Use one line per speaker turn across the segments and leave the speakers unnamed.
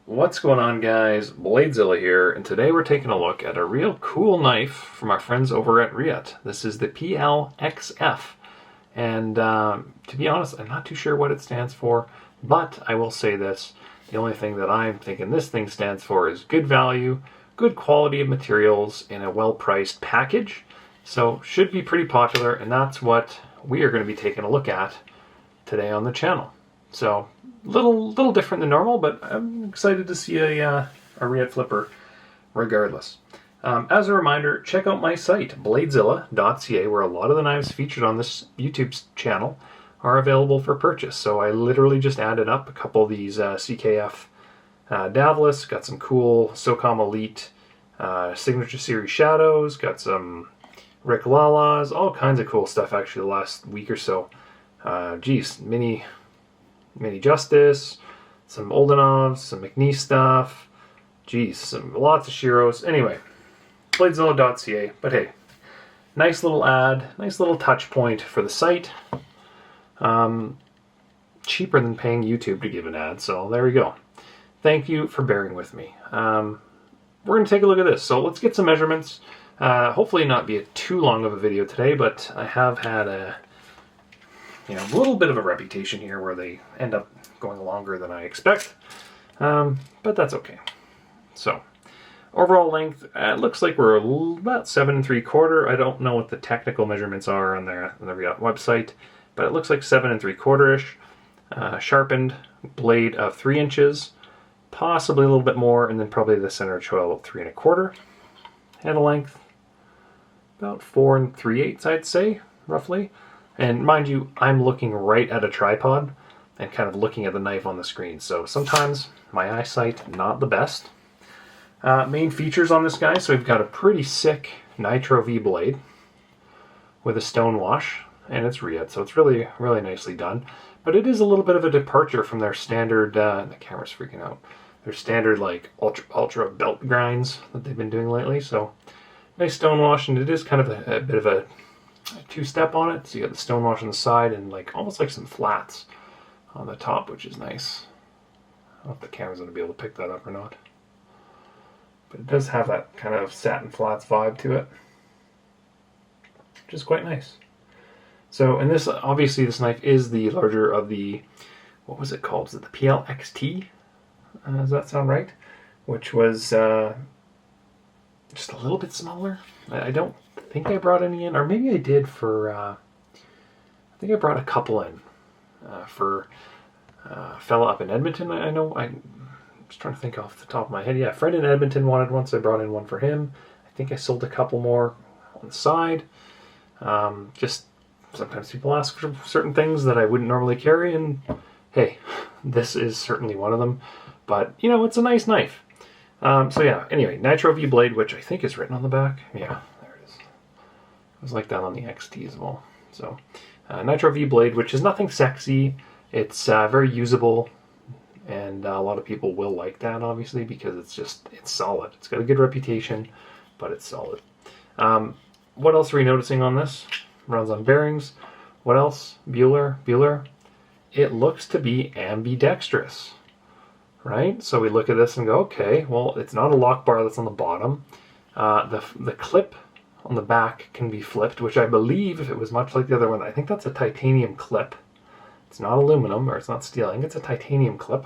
What's going on, guys? BladeZilla here, and today we're taking a look at a real cool knife from our friends over at Reate. This is the PL-XF, and to be honest, I'm not too sure what it stands for, but I will say this. The only thing that I'm thinking this thing stands for is good value, good quality of materials in a well-priced package, so should be pretty popular, and that's what we are going to be taking a look at today on the channel. So, little different than normal, but I'm excited to see a Reate flipper regardless. As a reminder, check out my site, BladeZilla.ca, where a lot of the knives featured on this YouTube channel are available for purchase. So I literally just added up a couple of these CKF Davlis, got some cool SOCOM Elite Signature Series Shadows, got some Rick Lalas, all kinds of cool stuff actually the last week or so. Geez, Mini Justice, some Oldenovs, some McNee stuff, geez, lots of Shiros. Anyway, BladeZilla.ca, but hey, nice little ad, nice little touch point for the site. Cheaper than paying YouTube to give an ad, so there we go. Thank you for bearing with me. We're going to take a look at this, so let's get some measurements. Hopefully not be too long of a video today, but I have had a little bit of a reputation here where they end up going longer than I expect, but that's okay. So, overall length, it looks like we're about 7 3/4. I don't know what the technical measurements are on the Reate website, but it looks like 7 3/4-ish. Sharpened blade of 3 inches, possibly a little bit more, and then probably the center choil of 3 1/4. Handle length, about 4 3/8, I'd say, roughly. And mind you, I'm looking right at a tripod and kind of looking at the knife on the screen. So sometimes my eyesight, not the best. Main features on this guy, so we've got a pretty sick Nitro V blade with a stone wash, and it's Reate, so it's really, really nicely done. But it is a little bit of a departure from their standard, the camera's freaking out, their standard like ultra belt grinds that they've been doing lately. So nice stone wash, and it is kind of a bit of a two-step on it. So you got the stone wash on the side and like almost like some flats on the top, which is nice. I don't know if the camera's going to be able to pick that up or not, but it does have that kind of satin flats vibe to it, which is quite nice. So, and this, obviously this knife is the larger of the, what was it called? Is it the PL-XT? Does that sound right? Which was just a little bit smaller. I don't think I brought any in, or maybe I did for, I think I brought a couple in for a fella up in Edmonton. I know, I'm just trying to think off the top of my head. Yeah, a friend in Edmonton wanted one, so I brought in one for him. I think I sold a couple more on the side. Just sometimes people ask for certain things that I wouldn't normally carry, and hey, this is certainly one of them. But, you know, it's a nice knife. So yeah, anyway, Nitro V blade, which I think is written on the back. Yeah, there it is. It was like that on the XT as well. So, Nitro V blade, which is nothing sexy. It's very usable, and a lot of people will like that, obviously, because it's solid. It's got a good reputation, but it's solid. What else are we noticing on this? Runs on bearings. What else? Bueller. It looks to be ambidextrous, right? So we look at this and go, okay, well, it's not a lock bar that's on the bottom. The clip on the back can be flipped, which I believe, if it was much like the other one, I think that's a titanium clip. It's not aluminum, or it's not steel. I think it's a titanium clip.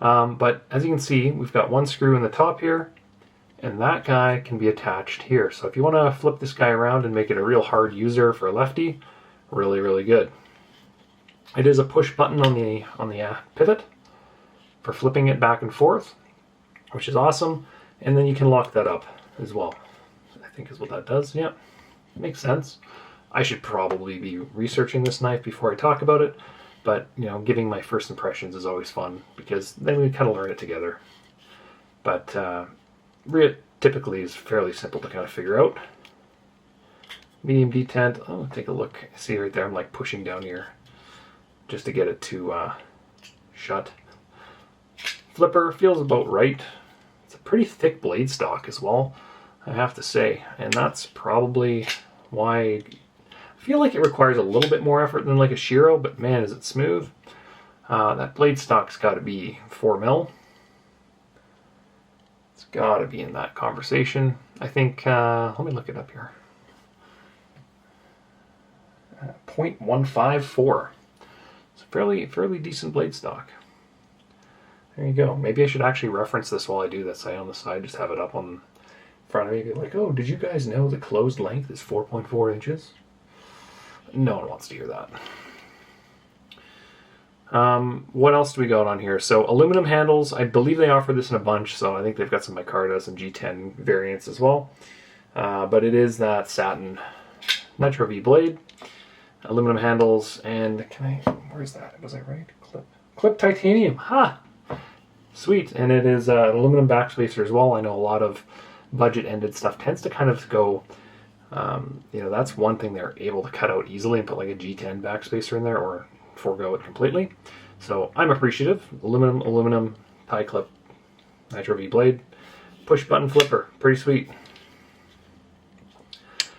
But as you can see, we've got one screw in the top here, and that guy can be attached here. So if you want to flip this guy around and make it a real hard user for a lefty, really, really good. It is a push button on the pivot for flipping it back and forth, which is awesome. And then you can lock that up as well, I think is what that does. Yeah, makes sense. I should probably be researching this knife before I talk about it, but you know, giving my first impressions is always fun because then we kind of learn it together. But Reate typically is fairly simple to kind of figure out. Medium detent. Oh, take a look. See right there, I'm like pushing down here just to get it to shut. Flipper feels about right. It's a pretty thick blade stock as well, I have to say, and that's probably why I feel like it requires a little bit more effort than like a Shiro, but man, is it smooth. That blade stock's got to be 4 mil. Gotta be in that conversation. I think, let me look it up here. 0.154. It's a fairly decent blade stock. There you go. Maybe I should actually reference this while I do this. I on the side just have it up on front of me. Be like, oh, did you guys know the closed length is 4.4 inches? No one wants to hear that. What else do we got on here? So aluminum handles. I believe they offer this in a bunch. So I think they've got some micarta, some G10 variants as well. But it is that satin Nitro V blade. Aluminum handles, and where's that? Was I right? Clip titanium. Ha! Sweet. And it is an aluminum backspacer as well. I know a lot of budget-ended stuff tends to kind of go, that's one thing they're able to cut out easily and put like a G10 backspacer in there or forego it completely. So I'm appreciative. Aluminum, tie clip, Nitro V blade, push button flipper. Pretty sweet.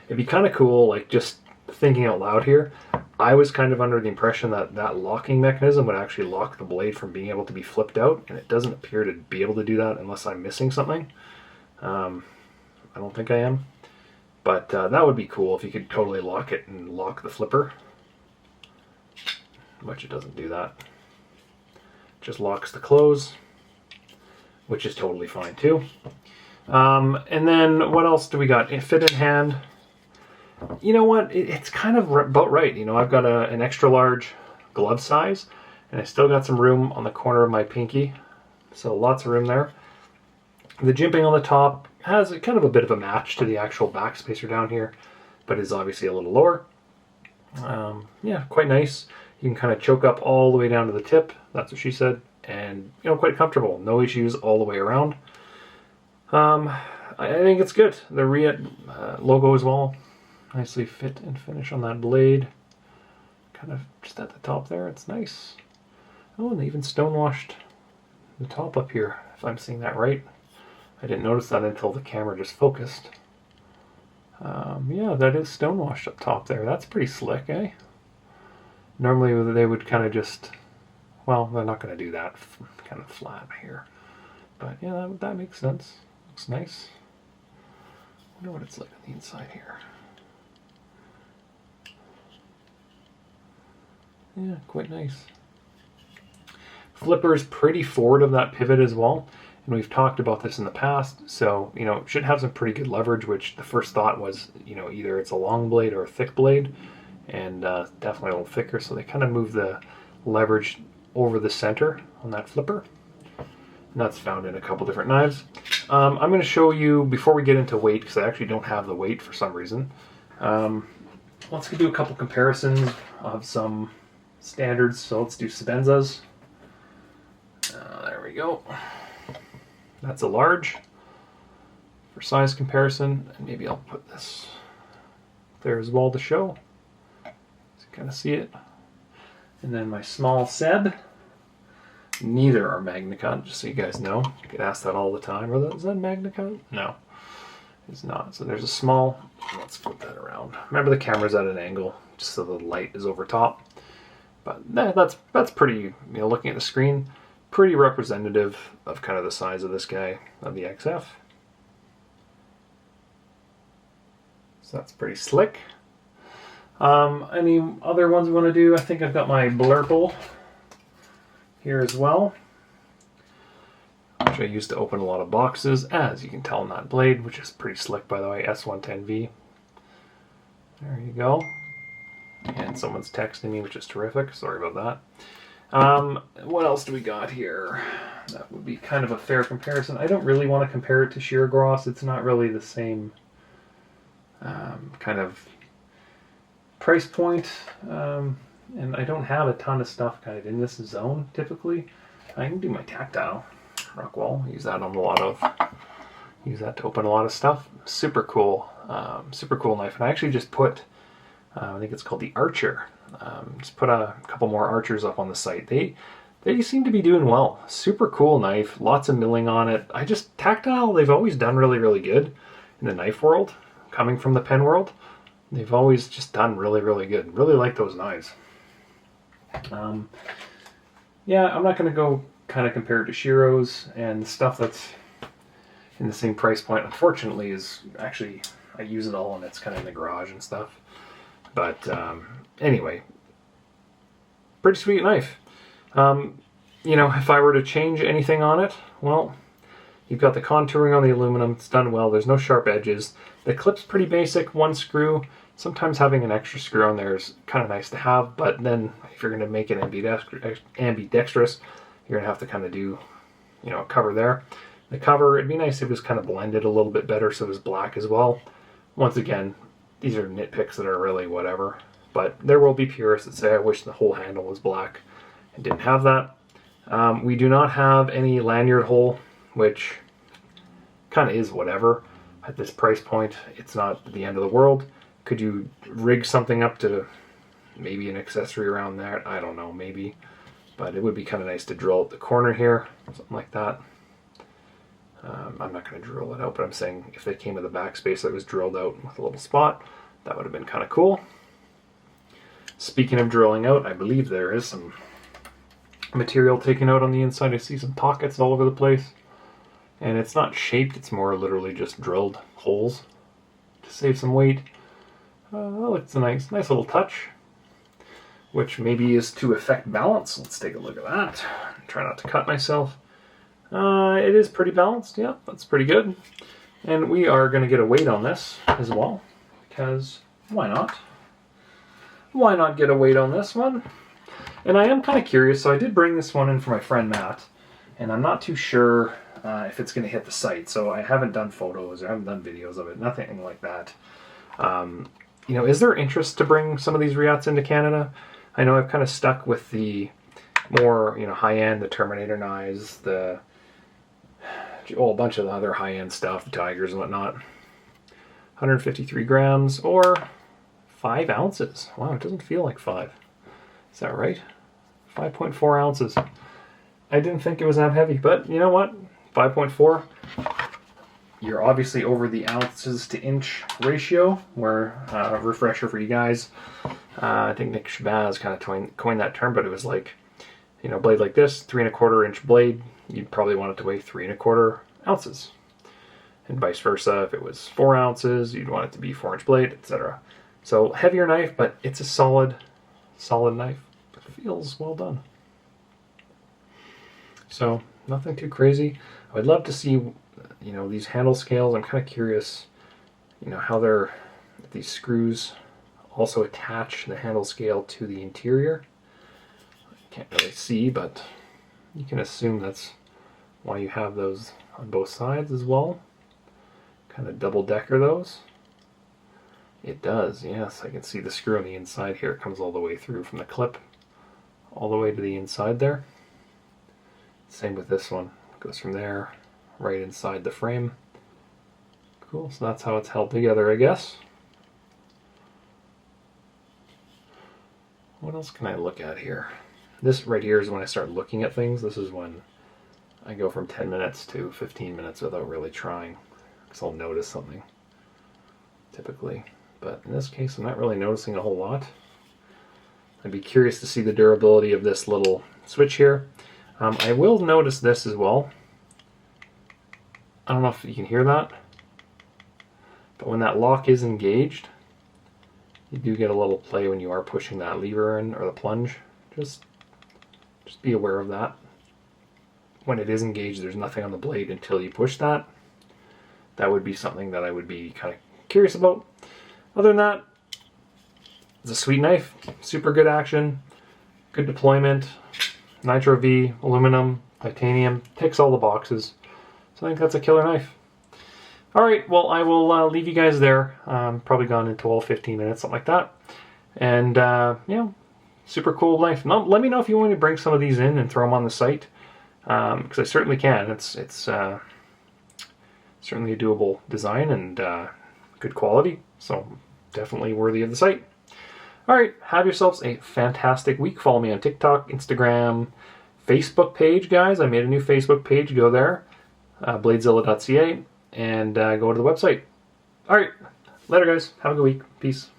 It'd be kind of cool, like just thinking out loud here, I was kind of under the impression that that locking mechanism would actually lock the blade from being able to be flipped out, and it doesn't appear to be able to do that unless I'm missing something. I don't think I am, but that would be cool if you could totally lock it and lock the flipper, which it doesn't do that. It just locks the close, which is totally fine too. And then what else do we got? Fit in hand. You know what? It's kind of about right. You know, I've got an extra large glove size, and I still got some room on the corner of my pinky, so lots of room there. The jimping on the top has kind of a bit of a match to the actual backspacer down here, but is obviously a little lower. Yeah, quite nice. You can kind of choke up all the way down to the tip. That's what she said, and quite comfortable. No issues all the way around. I think it's good. The Reate logo as well. Nicely fit and finish on that blade. Kind of just at the top there. It's nice. Oh, and they even stonewashed the top up here, if I'm seeing that right. I didn't notice that until the camera just focused. Yeah, that is stonewashed up top there. That's pretty slick, eh? Normally they would kind of just, well, they're not going to do that kind of flat here. But yeah, that makes sense. Looks nice. I wonder what it's like on the inside here. Yeah, quite nice. Flipper is pretty forward of that pivot as well, and we've talked about this in the past, so it should have some pretty good leverage, which the first thought was either it's a long blade or a thick blade, and definitely a little thicker, so they kind of move the leverage over the center on that flipper, and that's found in a couple different knives. I'm going to show you, before we get into weight, because I actually don't have the weight for some reason, let's do a couple comparisons of some standards. So let's do Sebenzas. There we go. That's a large for size comparison, and maybe I'll put this there as well to show, so you kind of see it. And then my small Seb. Neither are MagnaCut, just so you guys know. I get asked that all the time. Is that MagnaCut? No, it's not. So there's a small. Let's flip that around. Remember, the camera's at an angle, just so the light is over top. But that's pretty, looking at the screen, pretty representative of kind of the size of this guy, of the XF. So that's pretty slick. Any other ones we want to do? I think I've got my Blurple here as well, which I used to open a lot of boxes, as you can tell on that blade, which is pretty slick, by the way, S110V. There you go. And someone's texting me, which is terrific. Sorry about that. What else do we got here? That would be kind of a fair comparison. I don't really want to compare it to sheer Gross. It's not really the same kind of price point. And I don't have a ton of stuff kind of in this zone, typically. I can do my tactile Rockwell. Use that on a lot of... Use that to open a lot of stuff. Super cool knife. And I actually just put... I think it's called the Archer. Just put a couple more Archers up on the site. They seem to be doing well. Super cool knife. Lots of milling on it. Tactile, they've always done really, really good in the knife world. Coming from the pen world, they've always just done really, really good. Really like those knives. Yeah, I'm not going to go kind of compare it to Shiro's and the stuff that's in the same price point, unfortunately, is actually, I use it all and it's kind of in the garage and stuff. But anyway, pretty sweet knife. You know, if I were to change anything on it, well, you've got the contouring on the aluminum. It's done well. There's no sharp edges. The clip's pretty basic, one screw. Sometimes having an extra screw on there is kind of nice to have, but then if you're going to make it ambidextrous, you're going to have to kind of do, you know, a cover there. The cover, it'd be nice if it was kind of blended a little bit better so it was black as well. Once again, these are nitpicks that are really whatever, but there will be purists that say, I wish the whole handle was black. It didn't have that. We do not have any lanyard hole, which kind of is whatever. At this price point, it's not the end of the world. Could you rig something up to maybe an accessory around there? I don't know, maybe. But it would be kind of nice to drill out the corner here, something like that. I'm not going to drill it out, but I'm saying if they came with a backspace that was drilled out with a little spot, that would have been kind of cool. Speaking of drilling out, I believe there is some material taken out on the inside. I see some pockets all over the place. And it's not shaped, it's more literally just drilled holes to save some weight. It's a nice little touch, which maybe is to affect balance. Let's take a look at that. Try not to cut myself. It is pretty balanced, yeah, that's pretty good. And we are going to get a weight on this as well, because why not? Why not get a weight on this one? And I am kind of curious, so I did bring this one in for my friend Matt, and I'm not too sure if it's going to hit the site, so I haven't done photos, or I haven't done videos of it, nothing like that. You know, is there interest to bring some of these Reates into Canada? I know I've kind of stuck with the more, you know, high-end, the Terminator knives, a bunch of the other high-end stuff, the Tigers and whatnot. 153 grams, or 5 ounces. Wow, it doesn't feel like 5. Is that right? 5.4 ounces. I didn't think it was that heavy, but you know what? 5.4. You're obviously over the ounces to inch ratio, where, refresher for you guys, I think Nick Shabazz kind of coined that term, but it was like, you know, blade like this, 3¼ inch blade, you'd probably want it to weigh 3¼ ounces. And vice versa, if it was 4 ounces, you'd want it to be 4-inch blade, etc. So heavier knife, but it's a solid knife. It feels well done. So nothing too crazy. I would love to see, you know, these handle scales. I'm kind of curious, you know, how these screws also attach the handle scale to the interior. I can't really see, but you can assume that's why you have those on both sides as well. Kind of double-decker those. It does, yes. I can see the screw on the inside here. It comes all the way through from the clip all the way to the inside there. Same with this one. It goes from there right inside the frame. Cool, so that's how it's held together, I guess. What else can I look at here? This right here is when I start looking at things. This is when I go from 10 minutes to 15 minutes without really trying, because I'll notice something, typically. But in this case, I'm not really noticing a whole lot. I'd be curious to see the durability of this little switch here. I will notice this as well. I don't know if you can hear that, but when that lock is engaged, you do get a little play when you are pushing that lever in, or the plunge. Just be aware of that. When it is engaged, there's nothing on the blade until you push that. That would be something that I would be kind of curious about. Other than that, it's a sweet knife. Super good action, good deployment, Nitro V, aluminum, titanium, ticks all the boxes. So I think that's a killer knife. Alright, well, I will leave you guys there. Probably gone in 12, 15 minutes, something like that. And, yeah, super cool knife. Now, let me know if you want me to bring some of these in and throw them on the site. Because I certainly can. It's certainly a doable design and good quality. So, definitely worthy of the site. Alright, have yourselves a fantastic week. Follow me on TikTok, Instagram, Facebook page, guys. I made a new Facebook page. Go there, BladeZilla.ca, and go to the website. Alright, later, guys. Have a good week. Peace.